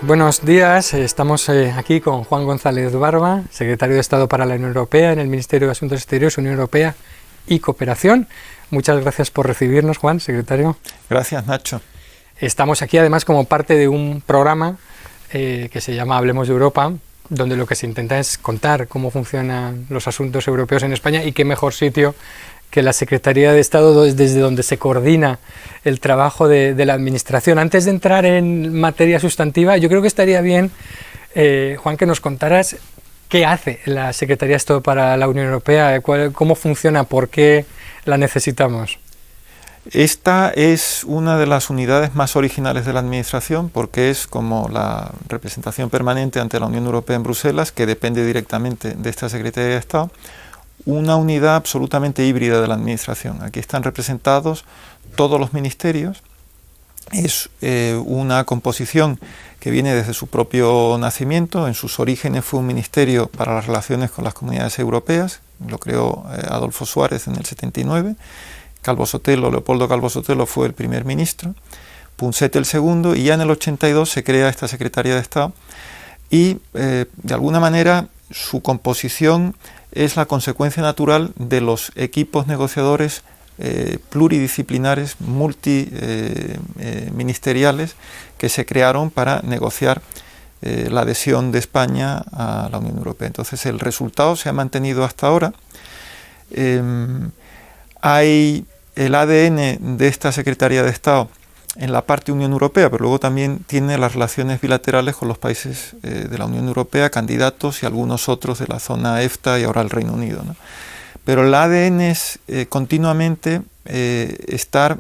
Buenos días, estamos aquí con Juan González Barba, secretario de Estado para la Unión Europea en el Ministerio de Asuntos Exteriores, Unión Europea y Cooperación. Muchas gracias por recibirnos, Juan, secretario. Gracias, Nacho. Estamos aquí además como parte de un programa que se llama Hablemos de Europa, donde lo que se intenta es contar cómo funcionan los asuntos europeos en España y qué mejor sitio que la Secretaría de Estado desde donde se coordina el trabajo de la Administración. Antes de entrar en materia sustantiva, yo creo que estaría bien, Juan, que nos contaras qué hace la Secretaría de Estado para la Unión Europea, cómo funciona, por qué la necesitamos. Esta es una de las unidades más originales de la Administración porque es como la representación permanente ante la Unión Europea en Bruselas, que depende directamente de esta Secretaría de Estado, una unidad absolutamente híbrida de la Administración. Aquí están representados todos los ministerios. Es una composición que viene desde su propio nacimiento. En sus orígenes fue un ministerio para las relaciones con las comunidades europeas, lo creó Adolfo Suárez en el 79, Leopoldo Calvo Sotelo fue el primer ministro, Ponsete el segundo, y ya en el 82 se crea esta Secretaría de Estado y de alguna manera su composición es la consecuencia natural de los equipos negociadores pluridisciplinares, multiministeriales, que se crearon para negociar la adhesión de España a la Unión Europea. Entonces el resultado se ha mantenido hasta ahora. Hay el ADN de esta Secretaría de Estado en la parte Unión Europea, pero luego también tiene las relaciones bilaterales con los países de la Unión Europea, candidatos y algunos otros de la zona EFTA y ahora el Reino Unido, ¿no? Pero el ADN es continuamente estar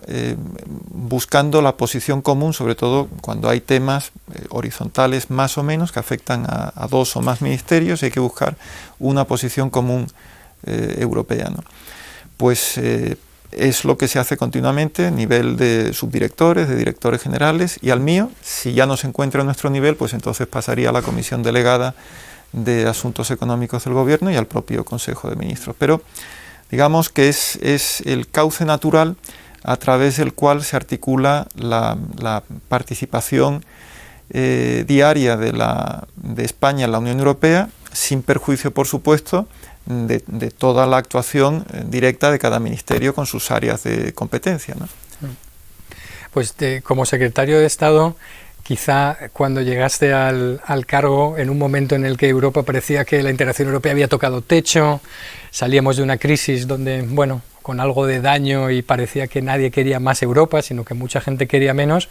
buscando la posición común, sobre todo cuando hay temas horizontales más o menos que afectan a dos o más ministerios y hay que buscar una posición común europea, ¿no? Pues es lo que se hace continuamente a nivel de subdirectores, de directores generales, y al mío, si ya no se encuentra a nuestro nivel, pues entonces pasaría a la Comisión Delegada de Asuntos Económicos del Gobierno y al propio Consejo de Ministros. Pero digamos que es el cauce natural a través del cual se articula la participación diaria de España en la Unión Europea, sin perjuicio, por supuesto, de toda la actuación directa de cada ministerio con sus áreas de competencia, ¿no? Pues como secretario de Estado, quizá cuando llegaste al cargo, en un momento en el que Europa parecía que la integración europea había tocado techo, salíamos de una crisis donde, bueno, con algo de daño y parecía que nadie quería más Europa, sino que mucha gente quería menos,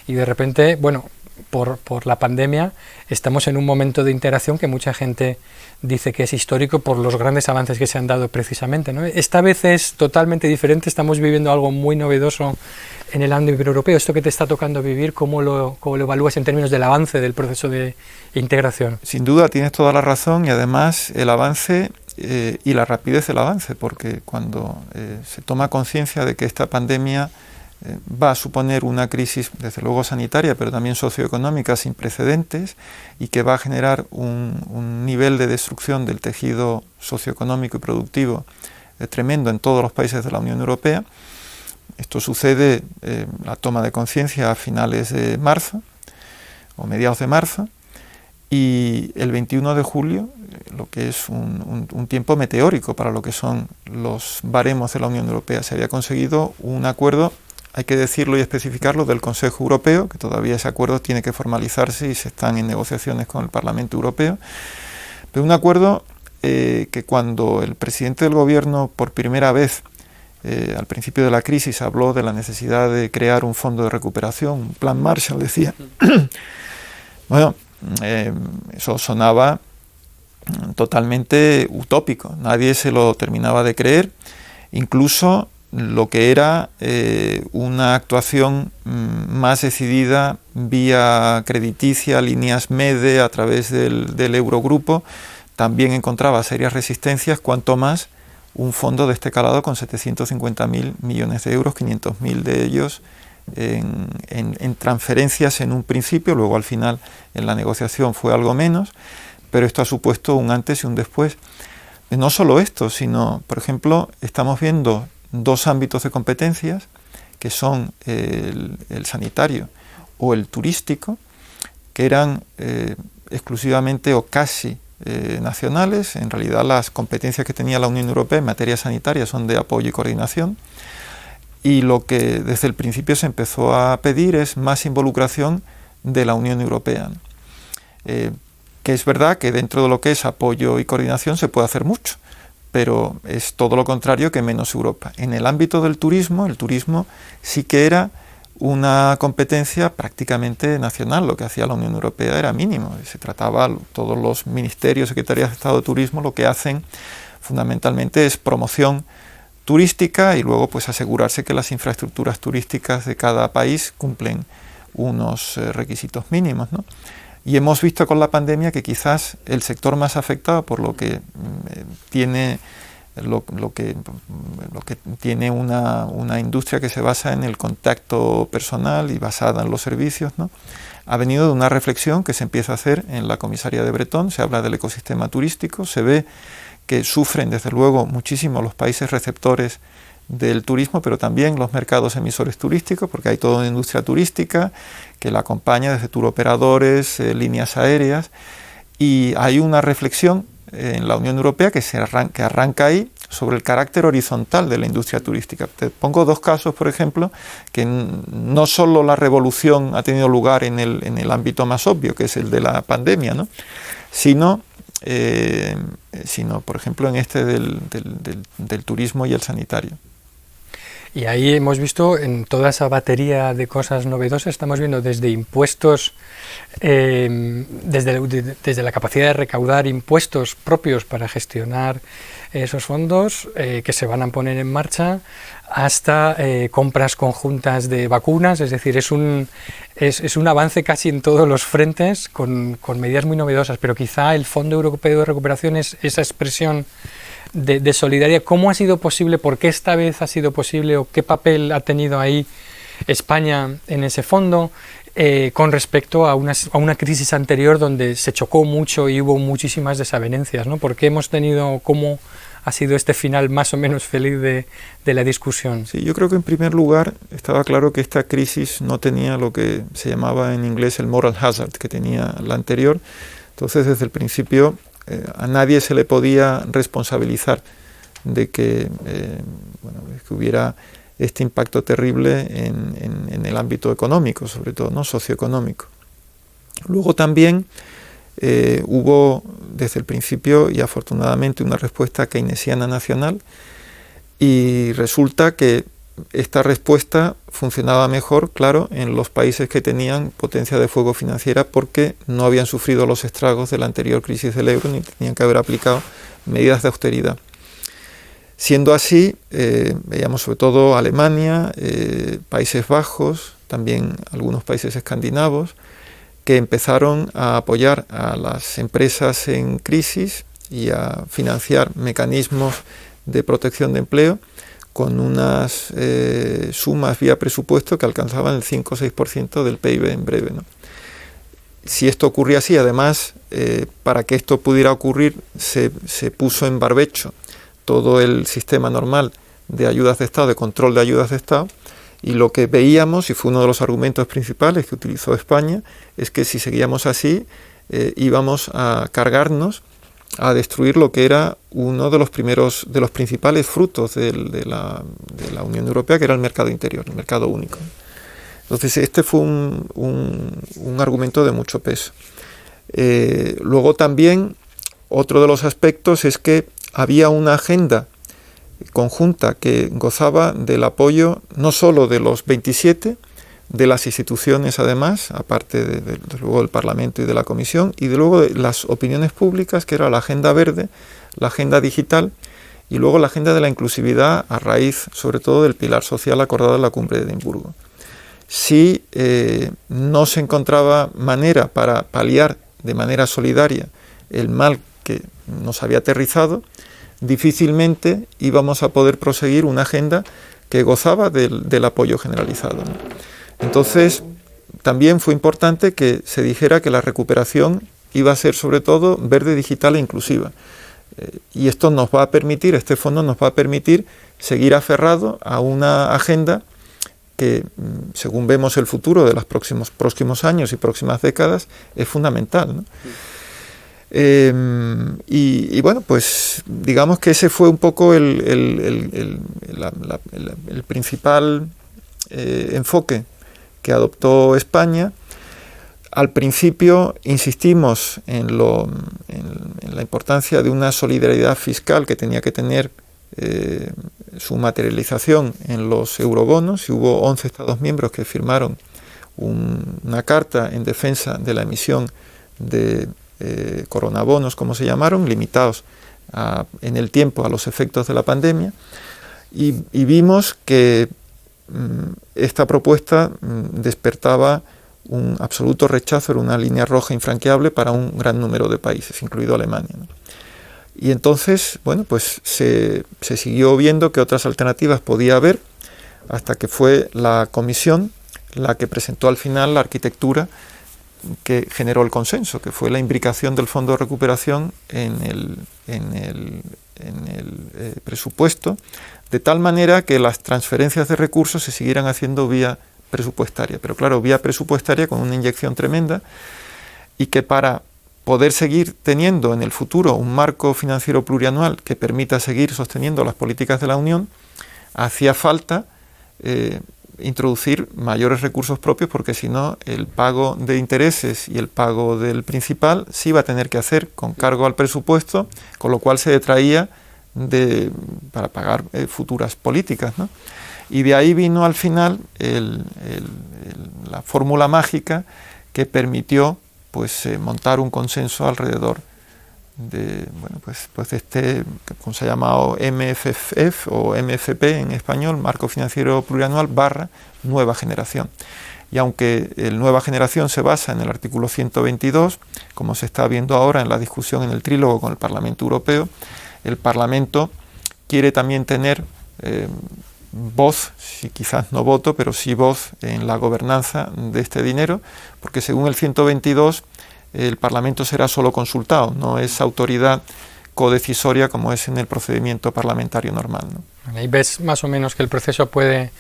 y de repente, bueno, por la pandemia, estamos en un momento de integración que mucha gente dice que es histórico por los grandes avances que se han dado precisamente, ¿no? Esta vez es totalmente diferente, estamos viviendo algo muy novedoso en el ámbito europeo. Esto que te está tocando vivir, ¿cómo lo evalúas en términos del avance del proceso de integración? Sin duda, tienes toda la razón, y además el avance y la rapidez del avance, porque cuando se toma conciencia de que esta pandemia va a suponer una crisis, desde luego sanitaria, pero también socioeconómica sin precedentes, y que va a generar un nivel de destrucción del tejido socioeconómico y productivo tremendo en todos los países de la Unión Europea. Esto sucede, la toma de conciencia a finales de marzo o mediados de marzo, y el 21 de julio, lo que es un tiempo meteórico para lo que son los baremos de la Unión Europea, se había conseguido un acuerdo, hay que decirlo y especificarlo, del Consejo Europeo, que todavía ese acuerdo tiene que formalizarse y se están en negociaciones con el Parlamento Europeo, pero un acuerdo que cuando el presidente del Gobierno por primera vez al principio de la crisis habló de la necesidad de crear un fondo de recuperación, un plan Marshall, decía, bueno, eso sonaba totalmente utópico, nadie se lo terminaba de creer, incluso lo que era una actuación más decidida vía crediticia, líneas MEDE, a través del Eurogrupo, también encontraba serias resistencias, cuanto más un fondo de este calado con 750.000 millones de euros, 500.000 de ellos en transferencias en un principio, luego al final en la negociación fue algo menos, pero esto ha supuesto un antes y un después. No solo esto, sino, por ejemplo, estamos viendo dos ámbitos de competencias, que son el sanitario o el turístico, que eran exclusivamente o casi nacionales. En realidad las competencias que tenía la Unión Europea en materia sanitaria son de apoyo y coordinación, y lo que desde el principio se empezó a pedir es más involucración de la Unión Europea. Que es verdad que dentro de lo que es apoyo y coordinación se puede hacer mucho, pero es todo lo contrario que menos Europa. En el ámbito del turismo, el turismo sí que era una competencia prácticamente nacional. Lo que hacía la Unión Europea era mínimo. Se trataba, todos los ministerios, secretarías de Estado de Turismo, lo que hacen fundamentalmente es promoción turística y luego pues asegurarse que las infraestructuras turísticas de cada país cumplen unos requisitos mínimos, ¿no? Y hemos visto con la pandemia que quizás el sector más afectado, por lo que tiene una industria que se basa en el contacto personal y basada en los servicios, ¿no?, ha venido de una reflexión que se empieza a hacer en la comisaría de Bretón. Se habla del ecosistema turístico, se ve que sufren desde luego muchísimo los países receptores del turismo, pero también los mercados emisores turísticos, porque hay toda una industria turística que la acompaña desde touroperadores, líneas aéreas, y hay una reflexión en la Unión Europea que arranca ahí sobre el carácter horizontal de la industria turística. Te pongo dos casos, por ejemplo, que no solo la revolución ha tenido lugar en el ámbito más obvio, que es el de la pandemia, ¿no?, sino por ejemplo en este del turismo y el sanitario. Y ahí hemos visto en toda esa batería de cosas novedosas, estamos viendo desde impuestos, desde la capacidad de recaudar impuestos propios para gestionar esos fondos que se van a poner en marcha, hasta compras conjuntas de vacunas. Es decir, es un avance casi en todos los frentes con medidas muy novedosas, pero quizá el Fondo Europeo de Recuperación es esa expresión de solidaridad. ¿Cómo ha sido posible? ¿Por qué esta vez ha sido posible? ¿O qué papel ha tenido ahí España en ese fondo con respecto a una crisis anterior donde se chocó mucho y hubo muchísimas desavenencias, ¿no? ¿Por qué hemos tenido, cómo ha sido este final más o menos feliz de la discusión? Sí, yo creo que en primer lugar estaba claro que esta crisis no tenía lo que se llamaba en inglés el moral hazard que tenía la anterior. Entonces, desde el principio a nadie se le podía responsabilizar de que hubiera este impacto terrible en el ámbito económico, sobre todo, ¿no?, socioeconómico. Luego también hubo desde el principio y afortunadamente una respuesta keynesiana nacional, y resulta que esta respuesta funcionaba mejor, claro, en los países que tenían potencia de fuego financiera, porque no habían sufrido los estragos de la anterior crisis del euro ni tenían que haber aplicado medidas de austeridad. Siendo así, veíamos sobre todo Alemania, Países Bajos, también algunos países escandinavos, que empezaron a apoyar a las empresas en crisis y a financiar mecanismos de protección de empleo con unas sumas vía presupuesto que alcanzaban el 5 o 6% del PIB en breve, ¿no? Si esto ocurría así, además, para que esto pudiera ocurrir, se puso en barbecho todo el sistema normal de ayudas de Estado, de control de ayudas de Estado, y lo que veíamos, y fue uno de los argumentos principales que utilizó España, es que si seguíamos así, íbamos a cargarnos, a destruir lo que era uno de los principales frutos de la Unión Europea, que era el mercado interior, el mercado único. Entonces este fue un argumento de mucho peso. Luego también otro de los aspectos es que había una agenda conjunta que gozaba del apoyo no solo de los 27, de las instituciones además, aparte de luego del Parlamento y de la Comisión, y de luego de las opiniones públicas, que era la agenda verde, la agenda digital y luego la agenda de la inclusividad a raíz sobre todo del pilar social acordado en la Cumbre de Edimburgo. Si no se encontraba manera para paliar de manera solidaria el mal que nos había aterrizado, difícilmente íbamos a poder proseguir una agenda que gozaba del apoyo generalizado, ¿no? Entonces, también fue importante que se dijera que la recuperación iba a ser sobre todo verde, digital e inclusiva. Y esto nos va a permitir, este fondo nos va a permitir seguir aferrado a una agenda que, según vemos el futuro de los próximos años y próximas décadas, es fundamental, ¿no? Y bueno, pues digamos que ese fue un poco el principal enfoque que adoptó España. Al principio insistimos en la importancia de una solidaridad fiscal que tenía que tener su materialización en los eurobonos, y hubo 11 Estados miembros que firmaron una carta en defensa de la emisión de coronabonos, como se llamaron, limitados en el tiempo a los efectos de la pandemia, y vimos que esta propuesta despertaba un absoluto rechazo, era una línea roja infranqueable para un gran número de países, incluido Alemania, ¿no? Y entonces, bueno, pues se siguió viendo que otras alternativas podía haber, hasta que fue la Comisión la que presentó al final la arquitectura que generó el consenso, que fue la imbricación del Fondo de Recuperación en el presupuesto, de tal manera que las transferencias de recursos se siguieran haciendo vía presupuestaria, pero claro, vía presupuestaria con una inyección tremenda, y que para poder seguir teniendo en el futuro un marco financiero plurianual que permita seguir sosteniendo las políticas de la Unión, hacía falta introducir mayores recursos propios, porque si no, el pago de intereses y el pago del principal se iba a tener que hacer con cargo al presupuesto, con lo cual se detraía para pagar futuras políticas, ¿no? Y de ahí vino al final la fórmula mágica que permitió pues montar un consenso alrededor de, bueno, pues de este, como se ha llamado, MFF o MFP en español, Marco Financiero Plurianual / Nueva Generación. Y aunque el Nueva Generación se basa en el artículo 122, como se está viendo ahora en la discusión en el trílogo con el Parlamento Europeo, el Parlamento quiere también tener voz, si quizás no voto, pero sí voz en la gobernanza de este dinero, porque según el 122 el Parlamento será solo consultado, no es autoridad codecisoria como es en el procedimiento parlamentario normal, ¿no? Ahí ves más o menos que el proceso puede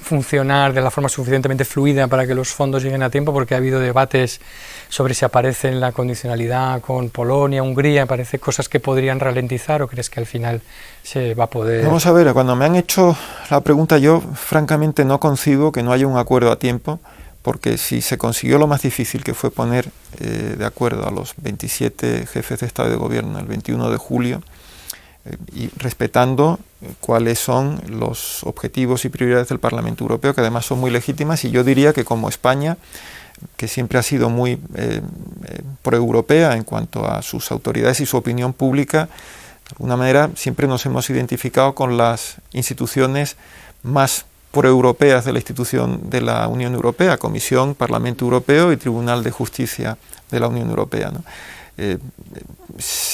funcionar de la forma suficientemente fluida para que los fondos lleguen a tiempo, porque ha habido debates sobre si aparece en la condicionalidad con Polonia, Hungría, parece cosas que podrían ralentizar, ¿o crees que al final se va a poder...? Vamos a ver, cuando me han hecho la pregunta, yo francamente no concibo que no haya un acuerdo a tiempo, porque si se consiguió lo más difícil, que fue poner de acuerdo a los 27 jefes de Estado y de Gobierno el 21 de julio, y respetando cuáles son los objetivos y prioridades del Parlamento Europeo, que además son muy legítimas, y yo diría que como España, que siempre ha sido muy proeuropea en cuanto a sus autoridades y su opinión pública, de alguna manera siempre nos hemos identificado con las instituciones más proeuropeas de la institución de la Unión Europea, Comisión, Parlamento Europeo y Tribunal de Justicia de la Unión Europea, ¿no?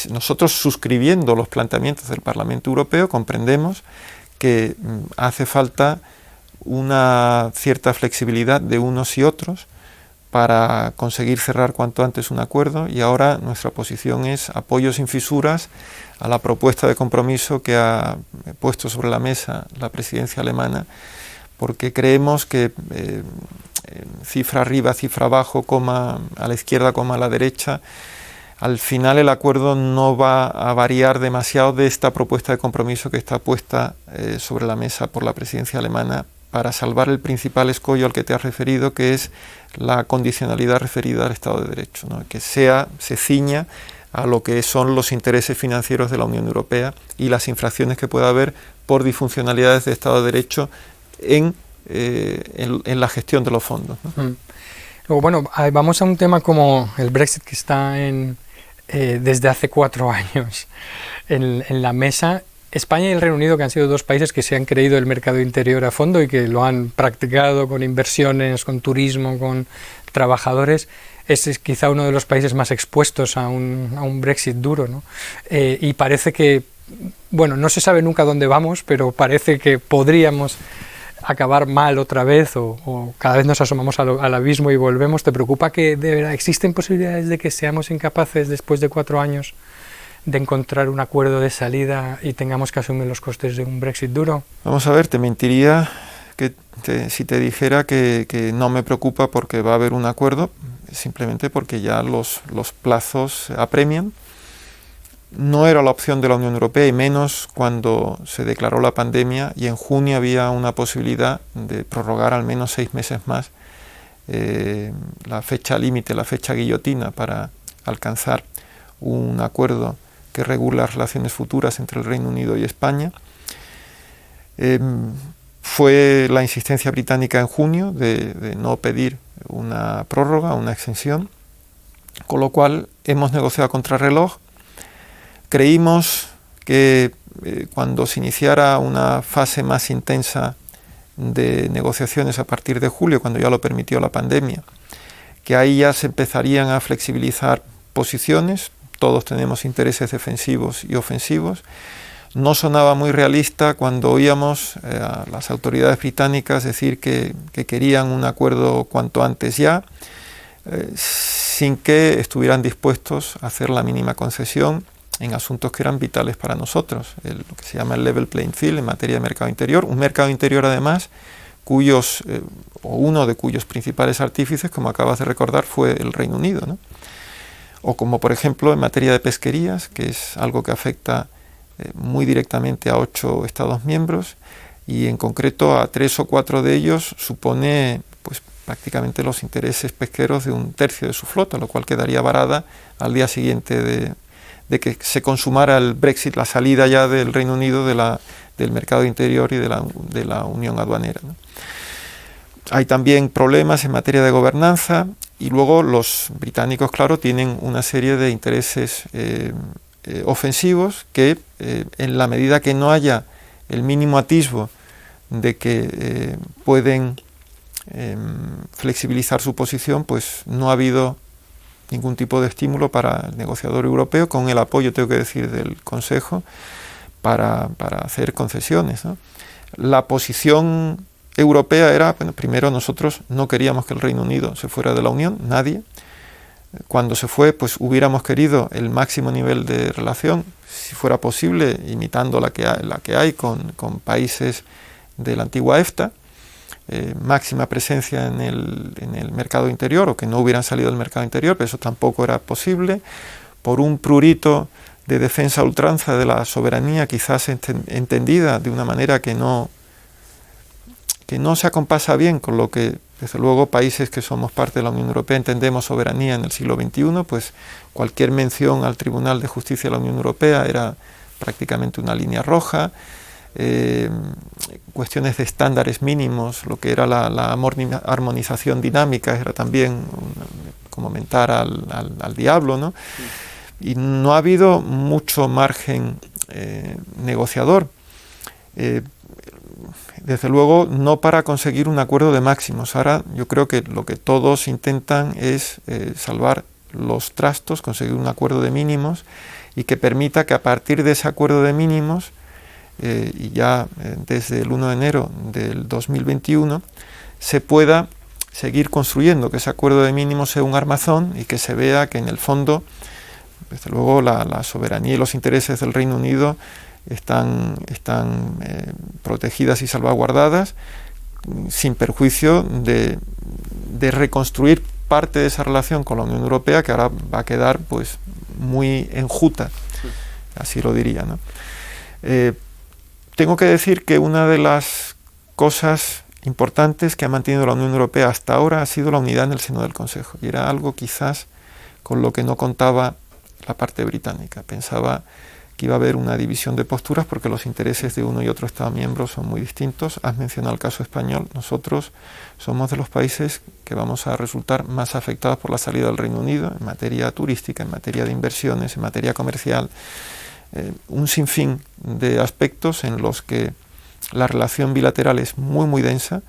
Nosotros, suscribiendo los planteamientos del Parlamento Europeo, comprendemos que hace falta una cierta flexibilidad de unos y otros para conseguir cerrar cuanto antes un acuerdo, y ahora nuestra posición es apoyo sin fisuras a la propuesta de compromiso que ha puesto sobre la mesa la presidencia alemana, porque creemos que cifra arriba, cifra abajo, coma a la izquierda, coma a la derecha, al final el acuerdo no va a variar demasiado de esta propuesta de compromiso que está puesta sobre la mesa por la presidencia alemana para salvar el principal escollo al que te has referido, que es la condicionalidad referida al Estado de Derecho, ¿no? Que se ciña a lo que son los intereses financieros de la Unión Europea y las infracciones que pueda haber por disfuncionalidades de Estado de Derecho en la gestión de los fondos, ¿no? Luego, bueno, vamos a un tema como el Brexit, que está desde hace 4 años en la mesa. España y el Reino Unido, que han sido 2 países que se han creído el mercado interior a fondo y que lo han practicado con inversiones, con turismo, con trabajadores, es quizá uno de los países más expuestos a un Brexit duro, ¿no? Y parece que, bueno, no se sabe nunca dónde vamos, pero parece que podríamos acabar mal otra vez, o cada vez nos asomamos al abismo y volvemos. ¿Te preocupa que de verdad existen posibilidades de que seamos incapaces después de 4 años de encontrar un acuerdo de salida y tengamos que asumir los costes de un Brexit duro? Vamos a ver, te mentiría si te dijera que no me preocupa porque va a haber un acuerdo, simplemente porque ya los plazos apremian. No era la opción de la Unión Europea, y menos cuando se declaró la pandemia y en junio había una posibilidad de prorrogar al menos 6 meses más la fecha límite, la fecha guillotina para alcanzar un acuerdo que regule las relaciones futuras entre el Reino Unido y España. Fue la insistencia británica en junio de no pedir una prórroga, una extensión, con lo cual hemos negociado a contrarreloj. Creímos que cuando se iniciara una fase más intensa de negociaciones a partir de julio, cuando ya lo permitió la pandemia, que ahí ya se empezarían a flexibilizar posiciones. Todos tenemos intereses defensivos y ofensivos. No sonaba muy realista cuando oíamos a las autoridades británicas decir que querían un acuerdo cuanto antes ya, sin que estuvieran dispuestos a hacer la mínima concesión en asuntos que eran vitales para nosotros, lo que se llama el level playing field en materia de mercado interior, un mercado interior además uno de cuyos principales artífices, como acabas de recordar, fue el Reino Unido, ¿no? O como por ejemplo en materia de pesquerías, que es algo que afecta muy directamente a 8 Estados miembros, y en concreto a 3 o 4 de ellos supone pues prácticamente los intereses pesqueros de 1/3 de su flota, lo cual quedaría varada al día siguiente de que se consumara el Brexit, la salida ya del Reino Unido del mercado interior y de la unión aduanera, ¿no? Hay también problemas en materia de gobernanza, y luego los británicos, claro, tienen una serie de intereses ofensivos que en la medida que no haya el mínimo atisbo de que pueden flexibilizar su posición, pues no ha habido ningún tipo de estímulo para el negociador europeo, con el apoyo, tengo que decir, del Consejo, para hacer concesiones, ¿no? La posición europea era, bueno, primero nosotros no queríamos que el Reino Unido se fuera de la Unión, nadie. Cuando se fue, pues hubiéramos querido el máximo nivel de relación, si fuera posible, imitando la que hay con países de la antigua EFTA, máxima presencia en el mercado interior, o que no hubieran salido del mercado interior, pero eso tampoco era posible, por un prurito de defensa a ultranza de la soberanía, quizás entendida de una manera que no se acompasa bien con lo que, desde luego, países que somos parte de la Unión Europea entendemos soberanía en el siglo XXI, pues cualquier mención al Tribunal de Justicia de la Unión Europea era prácticamente una línea roja. Cuestiones de estándares mínimos, lo que era la armonización dinámica, era también como mentar al diablo, ¿no? Y no ha habido mucho margen negociador. Desde luego no para conseguir un acuerdo de máximos. Ahora yo creo que lo que todos intentan es salvar los trastos, conseguir un acuerdo de mínimos, y que permita que a partir de ese acuerdo de mínimos, y ya desde el 1 de enero del 2021, se pueda seguir construyendo, que ese acuerdo de mínimos sea un armazón y que se vea que en el fondo, desde luego, la soberanía y los intereses del Reino Unido están protegidas y salvaguardadas, sin perjuicio de reconstruir parte de esa relación con la Unión Europea, que ahora va a quedar pues muy enjuta, así lo diría, ¿no? Tengo que decir que una de las cosas importantes que ha mantenido la Unión Europea hasta ahora ha sido la unidad en el seno del Consejo, y era algo quizás con lo que no contaba la parte británica. Pensaba que iba a haber una división de posturas porque los intereses de uno y otro Estado miembro son muy distintos. Has mencionado el caso español. Nosotros somos de los países que vamos a resultar más afectados por la salida del Reino Unido en materia turística, en materia de inversiones, en materia comercial, un sinfín de aspectos en los que la relación bilateral es muy muy densa.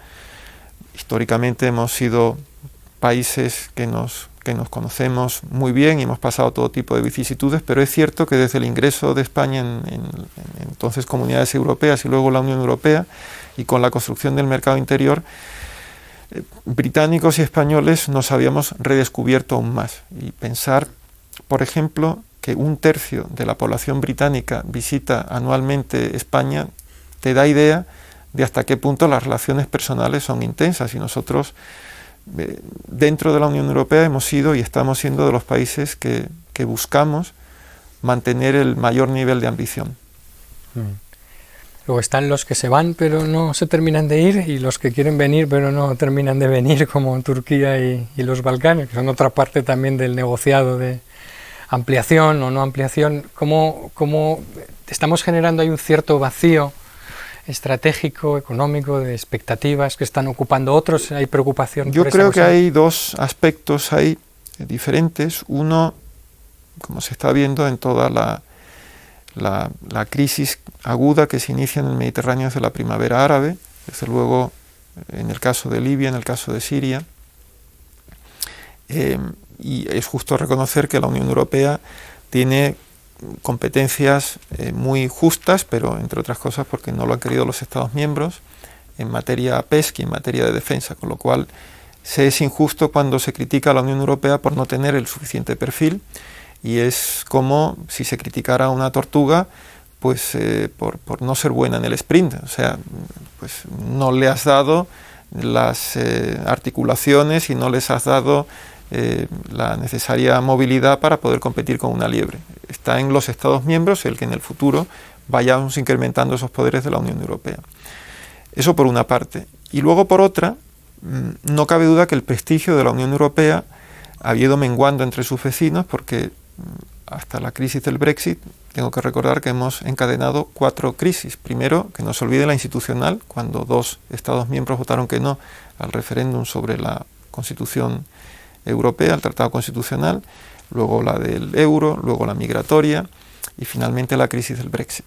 Históricamente hemos sido países que nos conocemos muy bien y hemos pasado todo tipo de vicisitudes, pero es cierto que desde el ingreso de España en entonces comunidades europeas y luego la Unión Europea, y con la construcción del mercado interior, británicos y españoles nos habíamos redescubierto aún más. Y pensar, por ejemplo, que 1/3 de la población británica visita anualmente España, te da idea de hasta qué punto las relaciones personales son intensas. Y nosotros, dentro de la Unión Europea, hemos sido y estamos siendo de los países que buscamos mantener el mayor nivel de ambición. Luego están los que se van pero no se terminan de ir, y los que quieren venir pero no terminan de venir, como Turquía y los Balcanes, que son otra parte también del negociado de ampliación o no ampliación. ¿Cómo estamos generando ahí un cierto vacío estratégico, económico, de expectativas que están ocupando otros? ¿Hay preocupación? Yo creo que hay dos aspectos ahí diferentes. Uno, como se está viendo en toda la crisis aguda que se inicia en el Mediterráneo desde la primavera árabe, desde luego en el caso de Libia, en el caso de Siria, y es justo reconocer que la Unión Europea tiene competencias muy justas, pero entre otras cosas porque no lo han querido los Estados miembros, en materia pesca y en materia de defensa, con lo cual se es injusto cuando se critica a la Unión Europea por no tener el suficiente perfil, y es como si se criticara a una tortuga pues por no ser buena en el sprint. O sea, pues no le has dado las articulaciones y no les has dado la necesaria movilidad para poder competir con una liebre. Está en los Estados miembros el que en el futuro vayamos incrementando esos poderes de la Unión Europea. Eso por una parte. Y luego por otra, no cabe duda que el prestigio de la Unión Europea ha ido menguando entre sus vecinos, porque hasta la crisis del Brexit tengo que recordar que hemos encadenado 4 crisis. Primero, que no se olvide la institucional, cuando 2 Estados miembros votaron que no al referéndum sobre la Constitución Europea, el Tratado Constitucional, luego la del euro, luego la migratoria y finalmente la crisis del Brexit.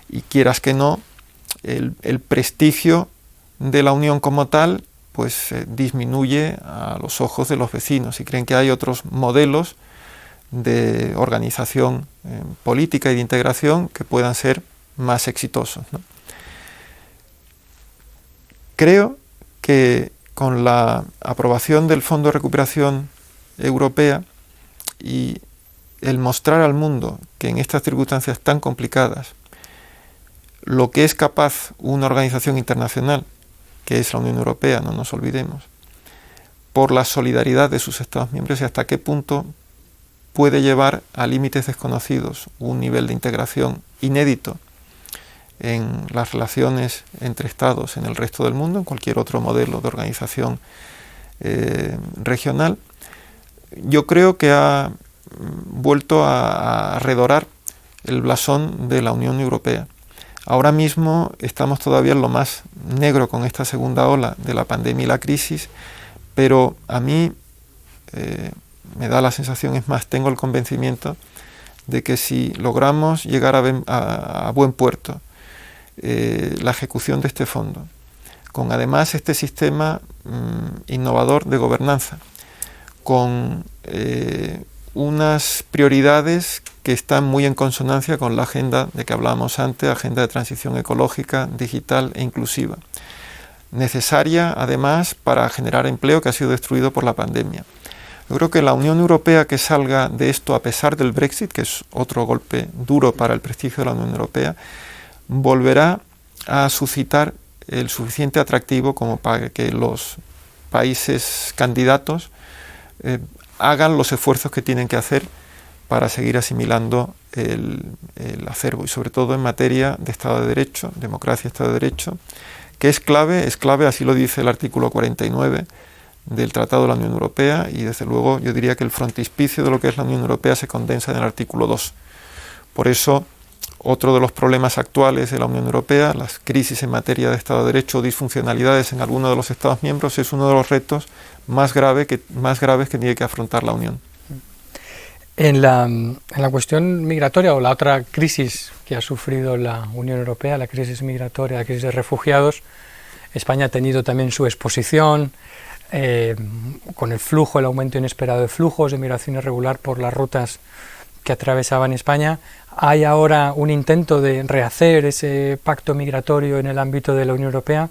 Y quieras que no, el prestigio de la Unión como tal pues disminuye a los ojos de los vecinos, y creen que hay otros modelos de organización política y de integración que puedan ser más exitosos, ¿no? Creo que con la aprobación del Fondo de Recuperación Europea y el mostrar al mundo que en estas circunstancias tan complicadas lo que es capaz una organización internacional, que es la Unión Europea, no nos olvidemos, por la solidaridad de sus Estados miembros, y hasta qué punto puede llevar a límites desconocidos un nivel de integración inédito en las relaciones entre Estados en el resto del mundo, en cualquier otro modelo de organización regional. Yo creo que ha vuelto a redorar el blasón de la Unión Europea. Ahora mismo estamos todavía en lo más negro con esta segunda ola de la pandemia y la crisis, pero a mí me da la sensación, es más, tengo el convencimiento de que si logramos llegar a buen puerto la ejecución de este fondo, con además este sistema innovador de gobernanza, con unas prioridades que están muy en consonancia con la agenda de que hablábamos antes, agenda de transición ecológica, digital e inclusiva, necesaria además para generar empleo que ha sido destruido por la pandemia. Yo creo que la Unión Europea que salga de esto a pesar del Brexit, que es otro golpe duro para el prestigio de la Unión Europea, volverá a suscitar el suficiente atractivo como para que los países candidatos hagan los esfuerzos que tienen que hacer para seguir asimilando el acervo, y sobre todo en materia de Estado de Derecho, democracia, Estado de Derecho, que es clave, así lo dice el artículo 49 del Tratado de la Unión Europea, y desde luego yo diría que el frontispicio de lo que es la Unión Europea se condensa en el artículo 2. Por eso, otro de los problemas actuales de la Unión Europea, las crisis en materia de Estado de Derecho o disfuncionalidades en algunos de los Estados miembros, es uno de los retos más graves que tiene que afrontar la Unión. En la cuestión migratoria, o la otra crisis que ha sufrido la Unión Europea, la crisis migratoria, la crisis de refugiados, España ha tenido también su exposición, con el flujo, el aumento inesperado de flujos de migración irregular por las rutas que atravesaban España. Hay ahora un intento de rehacer ese pacto migratorio en el ámbito de la Unión Europea.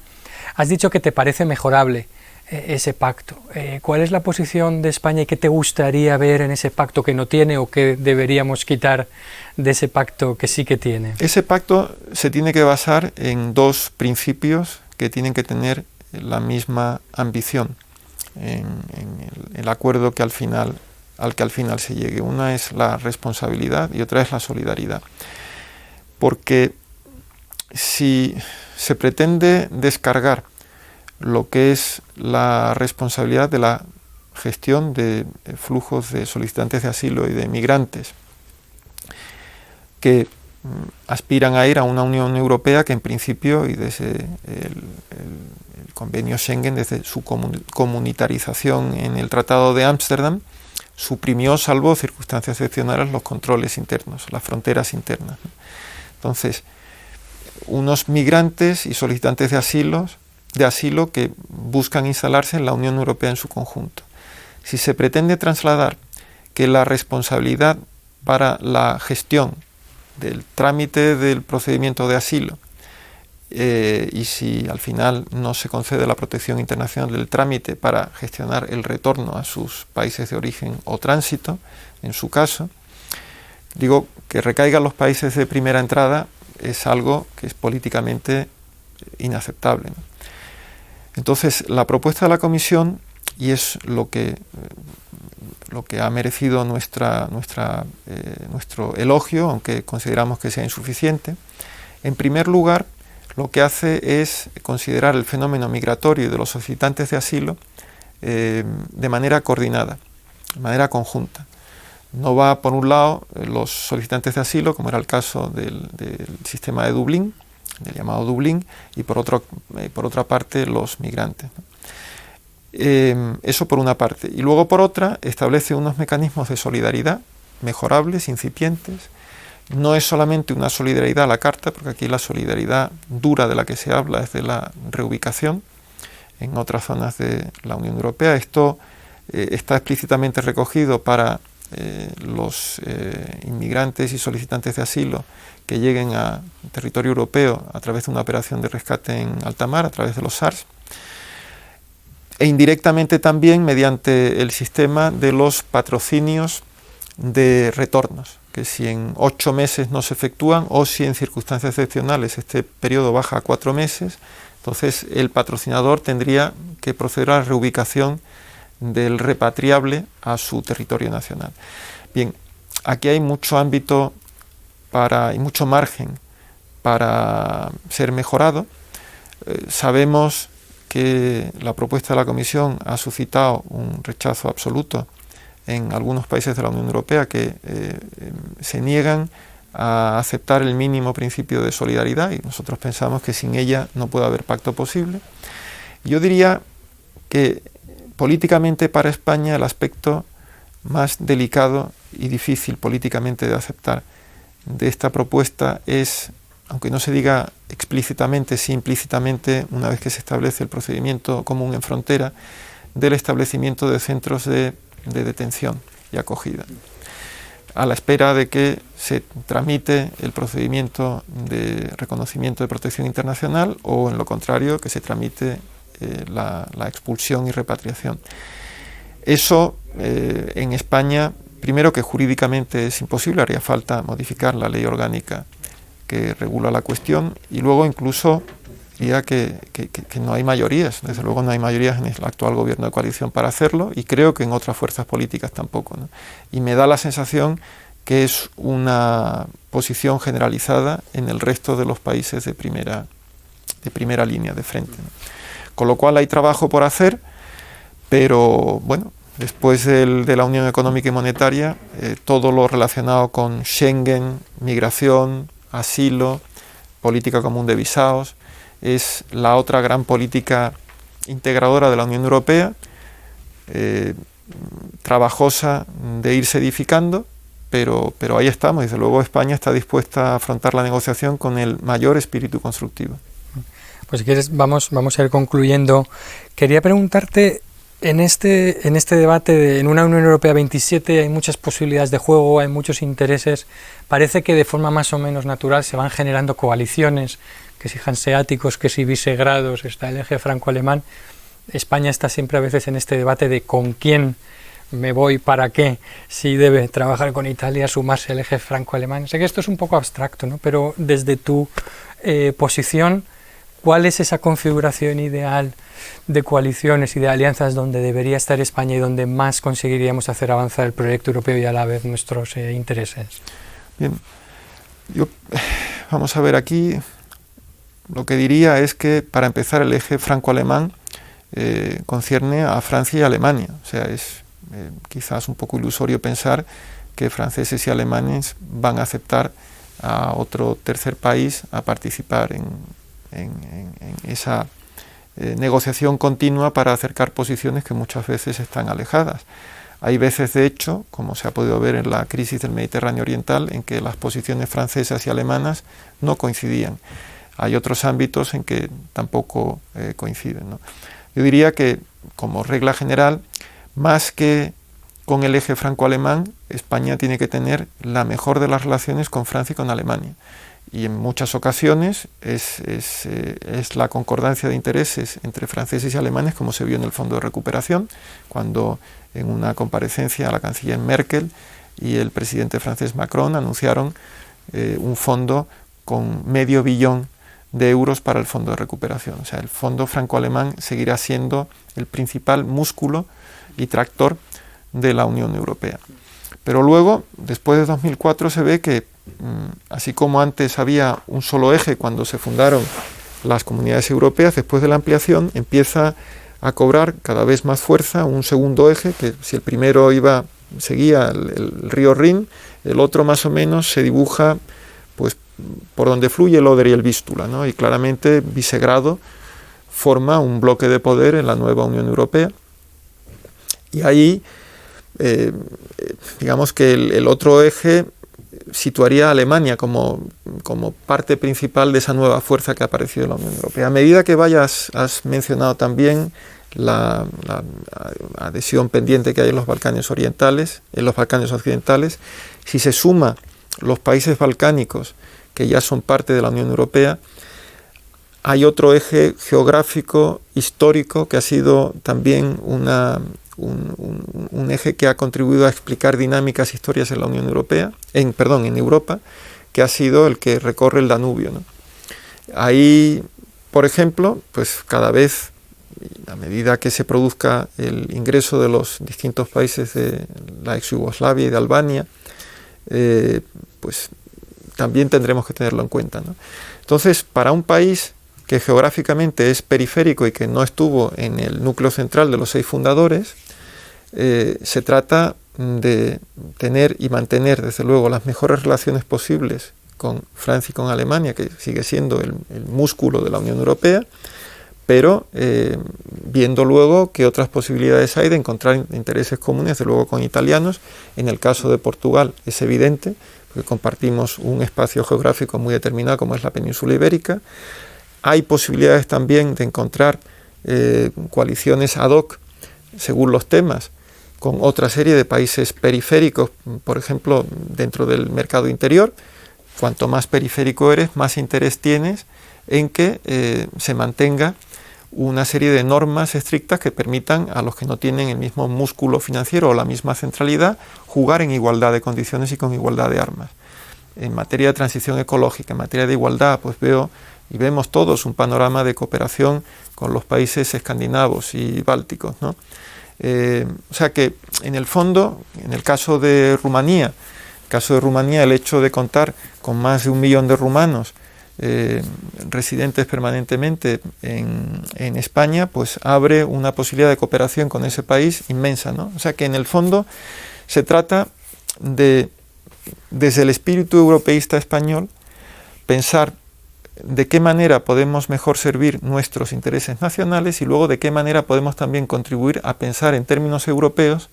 Has dicho que te parece mejorable. ese pacto. ¿Cuál es la posición de España y qué te gustaría ver en ese pacto que no tiene o qué deberíamos quitar de ese pacto que sí que tiene? Ese pacto se tiene que basar en dos principios que tienen que tener la misma ambición en el acuerdo que al que al final se llegue. Una es la responsabilidad y otra es la solidaridad. Porque si se pretende descargar lo que es la responsabilidad de la gestión de flujos de solicitantes de asilo y de migrantes que aspiran a ir a una Unión Europea que en principio, y desde el convenio Schengen, desde su comunitarización en el Tratado de Ámsterdam, suprimió, salvo circunstancias excepcionales, los controles internos, las fronteras internas. Entonces, unos migrantes y solicitantes de asilo que buscan instalarse en la Unión Europea en su conjunto. Si se pretende trasladar que la responsabilidad para la gestión del trámite del procedimiento de asilo y si al final no se concede la protección internacional del trámite para gestionar el retorno a sus países de origen o tránsito, en su caso, digo que recaigan los países de primera entrada es algo que es políticamente inaceptable, ¿no? Entonces, la propuesta de la Comisión, y es lo que ha merecido nuestro elogio, aunque consideramos que sea insuficiente, en primer lugar, lo que hace es considerar el fenómeno migratorio y de los solicitantes de asilo de manera coordinada, de manera conjunta. No va, por un lado, los solicitantes de asilo, como era el caso del sistema de Dublín, del llamado Dublín, y por otra parte los migrantes, ¿no? Eso por una parte. Y luego por otra establece unos mecanismos de solidaridad mejorables, incipientes. No es solamente una solidaridad a la carta, porque aquí la solidaridad dura de la que se habla es de la reubicación en otras zonas de la Unión Europea. Esto está explícitamente recogido para los inmigrantes y solicitantes de asilo que lleguen a territorio europeo a través de una operación de rescate en alta mar, a través de los SARS, e indirectamente también mediante el sistema de los patrocinios de retornos, que si en 8 meses no se efectúan o si en circunstancias excepcionales este periodo baja a 4 meses, entonces el patrocinador tendría que proceder a la reubicación del repatriable a su territorio nacional. Bien, aquí hay mucho ámbito y mucho margen para ser mejorado. Sabemos que la propuesta de la Comisión ha suscitado un rechazo absoluto en algunos países de la Unión Europea que se niegan a aceptar el mínimo principio de solidaridad, y nosotros pensamos que sin ella no puede haber pacto posible. Yo diría que políticamente para España el aspecto más delicado y difícil políticamente de aceptar de esta propuesta es, aunque no se diga explícitamente, sí implícitamente, una vez que se establece el procedimiento común en frontera, del establecimiento de centros de detención y acogida, a la espera de que se tramite el procedimiento de reconocimiento de protección internacional o, en lo contrario, que se tramite la expulsión y repatriación. Eso en España, primero que jurídicamente es imposible, haría falta modificar la ley orgánica que regula la cuestión, y luego incluso diría que no hay mayorías, desde luego no hay mayorías en el actual gobierno de coalición para hacerlo, y creo que en otras fuerzas políticas tampoco, ¿no? Y me da la sensación que es una posición generalizada en el resto de los países de primera línea de frente, ¿no? Con lo cual hay trabajo por hacer, pero bueno, después de la Unión Económica y Monetaria, todo lo relacionado con Schengen, migración, asilo, política común de visados, es la otra gran política integradora de la Unión Europea, trabajosa de irse edificando, pero ahí estamos. Desde luego España está dispuesta a afrontar la negociación con el mayor espíritu constructivo. Pues si quieres vamos a ir concluyendo. Quería preguntarte, en este debate en una Unión Europea 27 hay muchas posibilidades de juego, hay muchos intereses. Parece que de forma más o menos natural se van generando coaliciones, que si hanseáticos, que si visegrados, está el eje franco-alemán. España está siempre a veces en este debate de con quién me voy, para qué, si debe trabajar con Italia, sumarse al eje franco-alemán. Sé que esto es un poco abstracto, ¿no? Pero desde tu posición, ¿cuál es esa configuración ideal de coaliciones y de alianzas donde debería estar España y donde más conseguiríamos hacer avanzar el proyecto europeo y a la vez nuestros intereses? Bien, vamos a ver aquí, lo que diría es que para empezar el eje franco-alemán concierne a Francia y Alemania, o sea, es quizás un poco ilusorio pensar que franceses y alemanes van a aceptar a otro tercer país a participar en esa negociación continua para acercar posiciones que muchas veces están alejadas. Hay veces, de hecho, como se ha podido ver en la crisis del Mediterráneo Oriental, en que las posiciones francesas y alemanas no coincidían. Hay otros ámbitos en que tampoco coinciden, ¿no? Yo diría que, como regla general, más que con el eje franco-alemán, España tiene que tener la mejor de las relaciones con Francia y con Alemania. Y en muchas ocasiones es la concordancia de intereses entre franceses y alemanes, como se vio en el Fondo de Recuperación, cuando en una comparecencia la canciller Merkel y el presidente francés Macron anunciaron un fondo con $500 millones de euros para el Fondo de Recuperación. O sea, el Fondo franco-alemán seguirá siendo el principal músculo y tractor de la Unión Europea. Pero luego, después de 2004, se ve que, así como antes había un solo eje cuando se fundaron las comunidades europeas, después de la ampliación empieza a cobrar cada vez más fuerza un segundo eje, que si el primero seguía el río Rin, el otro más o menos se dibuja pues por donde fluye el Oder y el Vístula, ¿no? Y claramente Visegrado forma un bloque de poder en la nueva Unión Europea. Y ahí, digamos que el otro eje situaría a Alemania como parte principal de esa nueva fuerza que ha aparecido en la Unión Europea. A medida que has mencionado también la adhesión pendiente que hay en los Balcanes orientales, en los Balcanes occidentales, si se suma los países balcánicos que ya son parte de la Unión Europea, hay otro eje geográfico, histórico, que ha sido también un eje que ha contribuido a explicar dinámicas, historias en la Unión Europea, en Europa, que ha sido el que recorre el Danubio, ¿no? Ahí, por ejemplo, pues cada vez, a medida que se produzca el ingreso de los distintos países de la ex Yugoslavia y de Albania, pues también tendremos que tenerlo en cuenta, ¿no? Entonces, para un país que geográficamente es periférico y que no estuvo en el núcleo central de los 6 fundadores, se trata de tener y mantener, desde luego, las mejores relaciones posibles con Francia y con Alemania, que sigue siendo el músculo de la Unión Europea, pero viendo luego qué otras posibilidades hay de encontrar intereses comunes, desde luego con italianos. En el caso de Portugal es evidente, porque compartimos un espacio geográfico muy determinado como es la península ibérica. Hay posibilidades también de encontrar coaliciones ad hoc según los temas con otra serie de países periféricos, por ejemplo, dentro del mercado interior. Cuanto más periférico eres, más interés tienes en que se mantenga una serie de normas estrictas que permitan a los que no tienen el mismo músculo financiero o la misma centralidad jugar en igualdad de condiciones y con igualdad de armas. En materia de transición ecológica, en materia de igualdad, pues vemos todos un panorama de cooperación con los países escandinavos y bálticos, ¿no? O sea que, en el fondo, en el caso de Rumanía, el hecho de contar con más de 1 millón de rumanos residentes permanentemente en España, pues abre una posibilidad de cooperación con ese país inmensa, ¿no? O sea que en el fondo se trata de, desde el espíritu europeísta español, pensar de qué manera podemos mejor servir nuestros intereses nacionales y luego de qué manera podemos también contribuir a pensar en términos europeos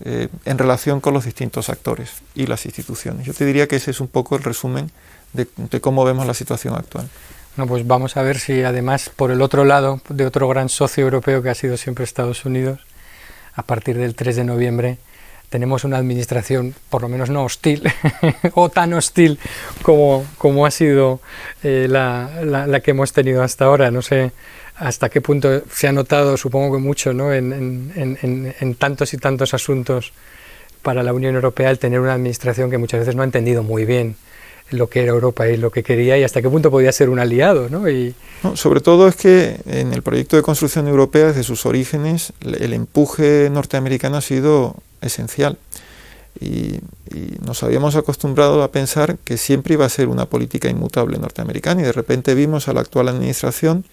en relación con los distintos actores y las instituciones. Yo te diría que ese es un poco el resumen de cómo vemos la situación actual. Bueno, pues vamos a ver si además, por el otro lado, de otro gran socio europeo que ha sido siempre Estados Unidos, a partir del 3 de noviembre tenemos una administración, por lo menos no hostil, o tan hostil como ha sido la que hemos tenido hasta ahora. No sé hasta qué punto se ha notado, supongo que mucho, ¿no? en tantos y tantos asuntos para la Unión Europea, el tener una administración que muchas veces no ha entendido muy bien lo que era Europa y lo que quería y hasta qué punto podía ser un aliado, ¿no? No, sobre todo es que en el proyecto de construcción europea, desde sus orígenes, el empuje norteamericano ha sido esencial y nos habíamos acostumbrado a pensar que siempre iba a ser una política inmutable norteamericana y de repente vimos a la actual administración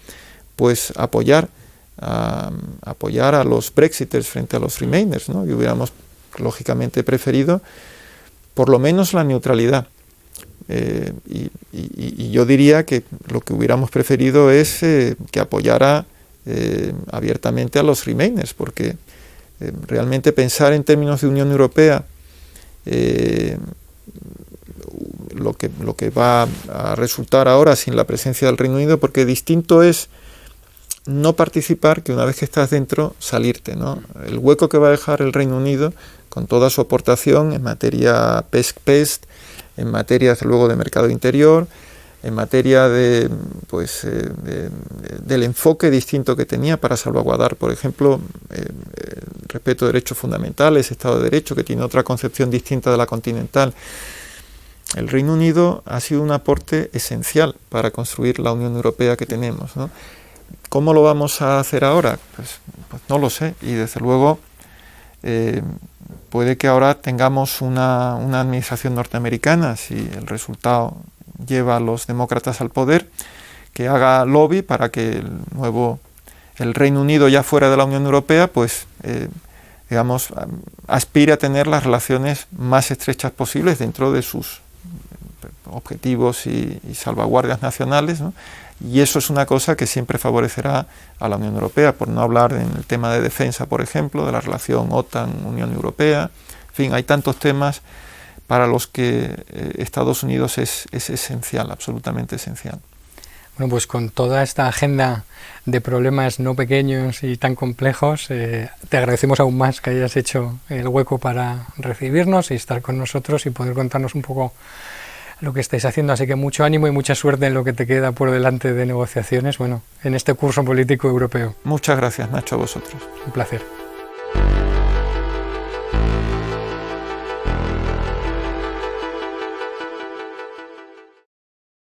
pues apoyar a los Brexiters frente a los Remainers, ¿no? Y hubiéramos lógicamente preferido por lo menos la neutralidad. Y yo diría que lo que hubiéramos preferido es que apoyara abiertamente a los Remainers, porque realmente pensar en términos de Unión Europea lo que va a resultar ahora sin la presencia del Reino Unido, porque distinto es no participar que una vez que estás dentro salirte, ¿no? El hueco que va a dejar el Reino Unido con toda su aportación en materia PESC, en materia, desde luego, de mercado interior, en materia del enfoque distinto que tenía para salvaguardar, por ejemplo, respeto de derechos fundamentales, Estado de Derecho, que tiene otra concepción distinta de la continental. El Reino Unido ha sido un aporte esencial para construir la Unión Europea que tenemos, ¿no? ¿Cómo lo vamos a hacer ahora? Pues no lo sé, y desde luego puede que ahora tengamos una administración norteamericana, si el resultado lleva a los demócratas al poder, que haga lobby para que el Reino Unido, ya fuera de la Unión Europea, pues aspire a tener las relaciones más estrechas posibles dentro de sus objetivos y salvaguardias nacionales, ¿no? Y eso es una cosa que siempre favorecerá a la Unión Europea, por no hablar en el tema de defensa, por ejemplo, de la relación OTAN-Unión Europea. En fin, hay tantos temas para los que Estados Unidos es esencial, absolutamente esencial. Bueno, pues con toda esta agenda de problemas no pequeños y tan complejos, te agradecemos aún más que hayas hecho el hueco para recibirnos y estar con nosotros y poder contarnos un poco lo que estáis haciendo, así que mucho ánimo y mucha suerte en lo que te queda por delante de negociaciones, bueno, en este curso político europeo. Muchas gracias, Nacho, a vosotros. Un placer.